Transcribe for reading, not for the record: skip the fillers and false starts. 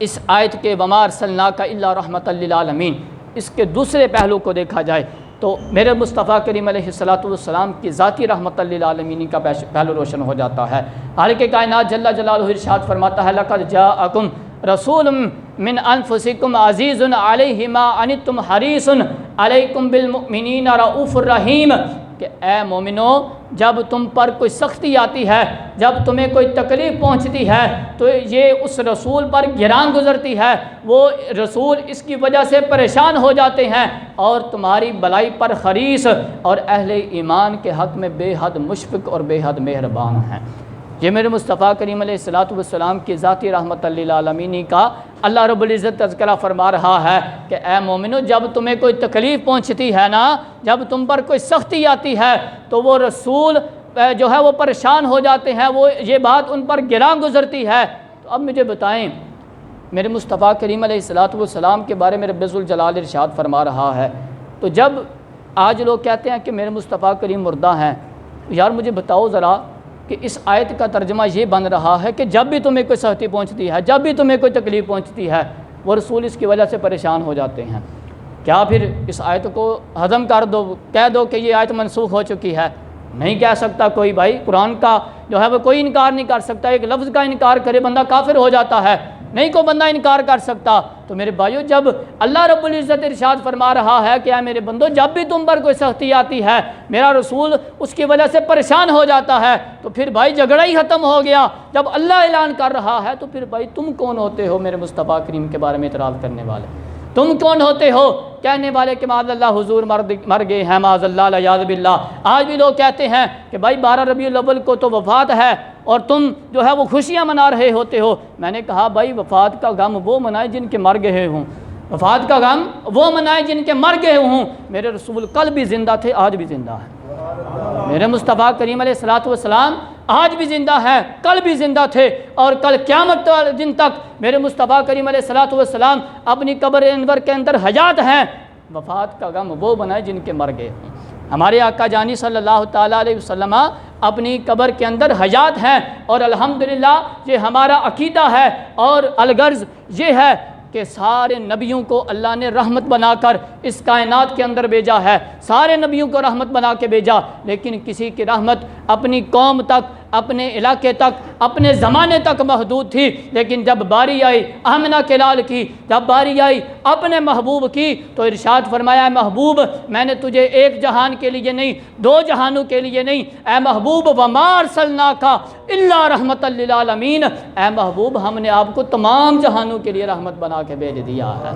اس آیت کے وما ارسلناک الا رحمۃ للعالمین، اس کے دوسرے پہلو کو دیکھا جائے تو میرے مصطفیٰ کریم علیہ الصلوۃ والسلام کی ذاتی رحمت للعالمین کا پہلو روشن ہو جاتا ہے۔ خالق کائنات جل جلالہ ارشاد فرماتا ہے لقد جاءکم رسول من انفسکم عزیز علیہ ما عنتم حریص علیکم بالمؤمنین رؤوف الرحیم، کہ اے مومنو جب تم پر کوئی سختی آتی ہے، جب تمہیں کوئی تکلیف پہنچتی ہے تو یہ اس رسول پر گران گزرتی ہے، وہ رسول اس کی وجہ سے پریشان ہو جاتے ہیں اور تمہاری بلائی پر حریص اور اہل ایمان کے حق میں بے حد مشفق اور بے حد مہربان ہیں۔ یہ میرے مصطفیٰ کریم علیہ الصلوۃ والسلام کی ذاتی رحمت للعالمین کا اللہ رب العزت تذکرہ فرما رہا ہے کہ اے مومنو جب تمہیں کوئی تکلیف پہنچتی ہے نا، جب تم پر کوئی سختی آتی ہے تو وہ رسول جو ہے وہ پریشان ہو جاتے ہیں، وہ یہ بات ان پر گراں گزرتی ہے۔ تو اب مجھے بتائیں، میرے مصطفیٰ کریم علیہ الصلوۃ والسلام کے بارے میں رب ذوالجلال ارشاد فرما رہا ہے، تو جب آج لوگ کہتے ہیں کہ میرے مصطفیٰ کریم مردہ ہیں، یار مجھے بتاؤ ذرا کہ اس آیت کا ترجمہ یہ بن رہا ہے کہ جب بھی تمہیں کوئی سختی پہنچتی ہے، جب بھی تمہیں کوئی تکلیف پہنچتی ہے، وہ رسول اس کی وجہ سے پریشان ہو جاتے ہیں۔ کیا پھر اس آیت کو ہضم کر دو، کہہ دو کہ یہ آیت منسوخ ہو چکی ہے؟ نہیں کہہ سکتا کوئی بھائی، قرآن کا جو ہے وہ کوئی انکار نہیں کر سکتا، ایک لفظ کا انکار کرے بندہ کافر ہو جاتا ہے، نہیں کوئی بندہ انکار کر سکتا۔ تو میرے بھائیو جب اللہ رب العزت ارشاد فرما رہا ہے کہ اے میرے بندو جب بھی تم پر کوئی سختی آتی ہے میرا رسول اس کی وجہ سے پریشان ہو جاتا ہے، تو پھر بھائی جھگڑا ہی ختم ہو گیا۔ جب اللہ اعلان کر رہا ہے تو پھر بھائی تم کون ہوتے ہو میرے مصطفیٰ کریم کے بارے میں اعتراض کرنے والے؟ تم کون ہوتے ہو کہنے والے کہ معاذ اللہ حضور مر گئے ہیں، معاذ اللہ العیاذ باللہ؟ آج بھی لوگ کہتے ہیں کہ بھائی 12 ربیع الاول کو تو وفات ہے اور تم جو ہے وہ خوشیاں منا رہے ہوتے ہو۔ میں نے کہا بھائی وفات کا غم وہ منائے جن کے مر گئے ہوں، وفات کا غم وہ منائے جن کے مر گئے ہوں۔ میرے رسول کل بھی زندہ تھے، آج بھی زندہ ہیں۔ میرے مصطفیٰ کریم علیہ الصلوۃ والسلام آج بھی زندہ ہیں، کل بھی زندہ تھے، اور کل قیامت والے دن تک میرے مصطفیٰ کریم علیہ الصلوۃ والسلام اپنی قبر انور کے اندر حیات ہیں۔ وفات کا غم وہ بنائے جن کے مر گئے ہوں۔ ہمارے آقا جانی صلی اللہ تعالیٰ علیہ وسلم اپنی قبر کے اندر حیات ہیں، اور الحمدللہ یہ ہمارا عقیدہ ہے، اور الغرض یہ ہے کہ سارے نبیوں کو اللہ نے رحمت بنا کر اس کائنات کے اندر بھیجا ہے، سارے نبیوں کو رحمت بنا کے بھیجا، لیکن کسی کی رحمت اپنی قوم تک، اپنے علاقے تک، اپنے زمانے تک محدود تھی، لیکن جب باری آئی آمنہ کے لال کی، جب باری آئی اپنے محبوب کی، تو ارشاد فرمایا اے محبوب میں نے تجھے ایک جہان کے لیے نہیں 2 جہانوں کے لیے نہیں، اے محبوب وما ارسلناک الا رحمۃ للعالمین، اے محبوب ہم نے آپ کو تمام جہانوں کے لیے رحمت بنا کے بھیج دیا ہے۔